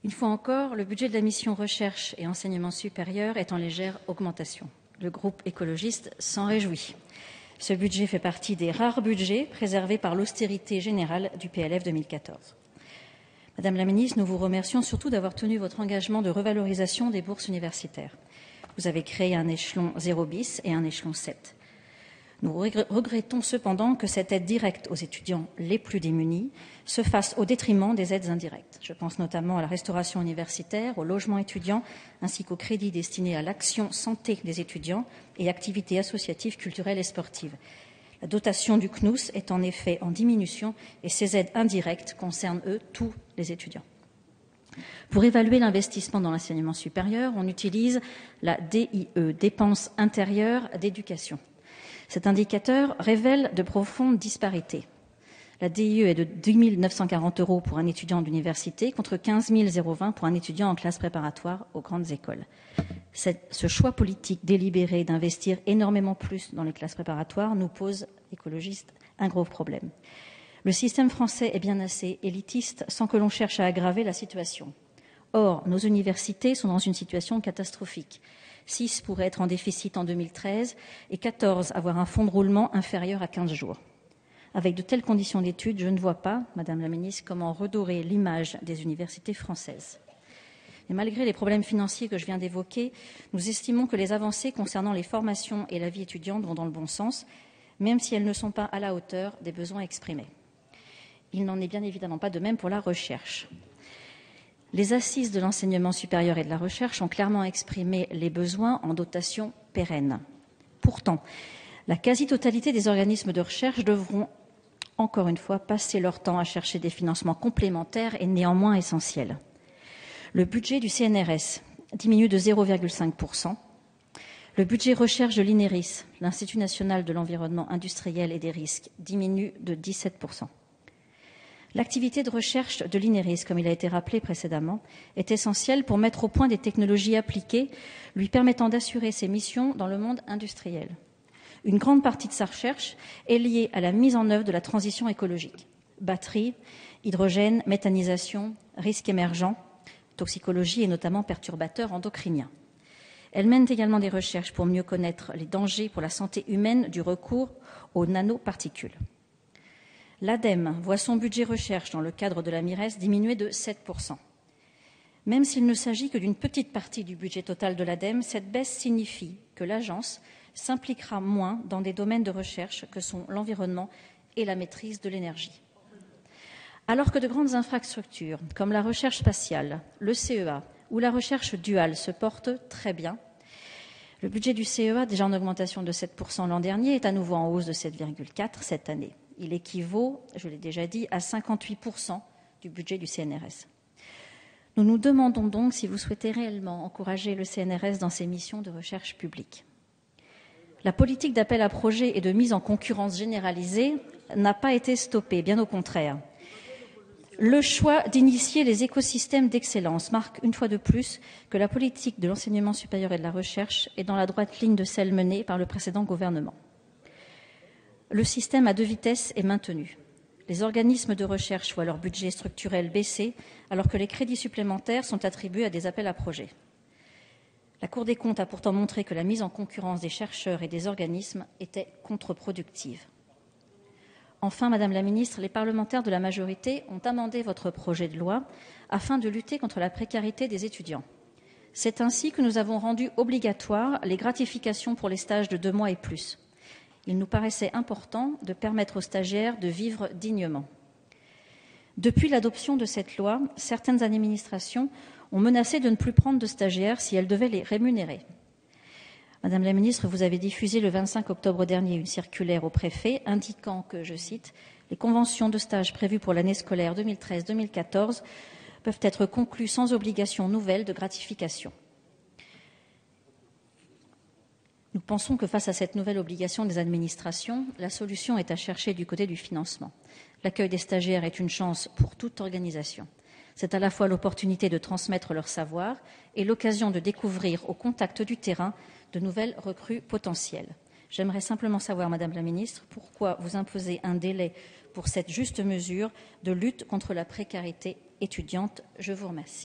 Une fois encore, le budget de la mission Recherche et Enseignement supérieur est en légère augmentation. Le groupe écologiste s'en réjouit. Ce budget fait partie des rares budgets préservés par l'austérité générale du PLF 2014. Madame la ministre, nous vous remercions surtout d'avoir tenu votre engagement de revalorisation des bourses universitaires. Vous avez créé un échelon 0 bis et un échelon 7. Nous regrettons cependant que cette aide directe aux étudiants les plus démunis se fasse au détriment des aides indirectes. Je pense notamment à la restauration universitaire, au logement étudiant, ainsi qu'aux crédits destinés à l'action santé des étudiants et activités associatives, culturelles et sportives. La dotation du CNUS est en effet en diminution et ces aides indirectes concernent, eux, tous les étudiants. Pour évaluer l'investissement dans l'enseignement supérieur, on utilise la DIE, dépenses intérieures d'éducation. Cet indicateur révèle de profondes disparités. La DIE est de 10 940 € pour un étudiant d'université contre 15 020 pour un étudiant en classe préparatoire aux grandes écoles. Ce choix politique délibéré d'investir énormément plus dans les classes préparatoires nous pose, écologistes, un gros problème. Le système français est bien assez élitiste sans que l'on cherche à aggraver la situation. Or, nos universités sont dans une situation catastrophique. 6 pourraient être en déficit en 2013 et 14 avoir un fonds de roulement inférieur à 15 jours. Avec de telles conditions d'études, je ne vois pas, Madame la Ministre, comment redorer l'image des universités françaises. Et malgré les problèmes financiers que je viens d'évoquer, nous estimons que les avancées concernant les formations et la vie étudiante vont dans le bon sens, même si elles ne sont pas à la hauteur des besoins exprimés. Il n'en est bien évidemment pas de même pour la recherche. Les assises de l'enseignement supérieur et de la recherche ont clairement exprimé les besoins en dotation pérenne. Pourtant, la quasi-totalité des organismes de recherche devront, encore une fois, passer leur temps à chercher des financements complémentaires et néanmoins essentiels. Le budget du CNRS diminue de 0,5%. Le budget recherche de l'INERIS, l'Institut national de l'environnement industriel et des risques, diminue de 17%. L'activité de recherche de l'INERIS, comme il a été rappelé précédemment, est essentielle pour mettre au point des technologies appliquées lui permettant d'assurer ses missions dans le monde industriel. Une grande partie de sa recherche est liée à la mise en œuvre de la transition écologique. Batteries, hydrogène, méthanisation, risques émergents, toxicologie et notamment perturbateurs endocriniens. Elle mène également des recherches pour mieux connaître les dangers pour la santé humaine du recours aux nanoparticules. L'ADEME voit son budget recherche dans le cadre de la MIRES diminuer de 7%. Même s'il ne s'agit que d'une petite partie du budget total de l'ADEME, cette baisse signifie que l'agence s'impliquera moins dans des domaines de recherche que sont l'environnement et la maîtrise de l'énergie. Alors que de grandes infrastructures comme la recherche spatiale, le CEA ou la recherche duale se portent très bien, le budget du CEA, déjà en augmentation de 7% l'an dernier, est à nouveau en hausse de 7,4% cette année. Il équivaut, je l'ai déjà dit, à 58% du budget du CNRS. Nous nous demandons donc si vous souhaitez réellement encourager le CNRS dans ses missions de recherche publique. La politique d'appel à projets et de mise en concurrence généralisée n'a pas été stoppée, bien au contraire. Le choix d'initier les écosystèmes d'excellence marque une fois de plus que la politique de l'enseignement supérieur et de la recherche est dans la droite ligne de celle menée par le précédent gouvernement. Le système à deux vitesses est maintenu. Les organismes de recherche voient leur budget structurel baisser alors que les crédits supplémentaires sont attribués à des appels à projets. La Cour des comptes a pourtant montré que la mise en concurrence des chercheurs et des organismes était contre-productive. Enfin, Madame la Ministre, les parlementaires de la majorité ont amendé votre projet de loi afin de lutter contre la précarité des étudiants. C'est ainsi que nous avons rendu obligatoire les gratifications pour les stages de 2 mois et plus. Il nous paraissait important de permettre aux stagiaires de vivre dignement. Depuis l'adoption de cette loi, certaines administrations ont menacé de ne plus prendre de stagiaires si elles devaient les rémunérer. Madame la Ministre, vous avez diffusé le 25 octobre dernier une circulaire au préfet indiquant que, je cite, « les conventions de stage prévues pour l'année scolaire 2013-2014 peuvent être conclues sans obligation nouvelle de gratification ». Nous pensons que face à cette nouvelle obligation des administrations, la solution est à chercher du côté du financement. L'accueil des stagiaires est une chance pour toute organisation. C'est à la fois l'opportunité de transmettre leur savoir et l'occasion de découvrir au contact du terrain de nouvelles recrues potentielles. J'aimerais simplement savoir, Madame la Ministre, pourquoi vous imposez un délai pour cette juste mesure de lutte contre la précarité étudiante. Je vous remercie.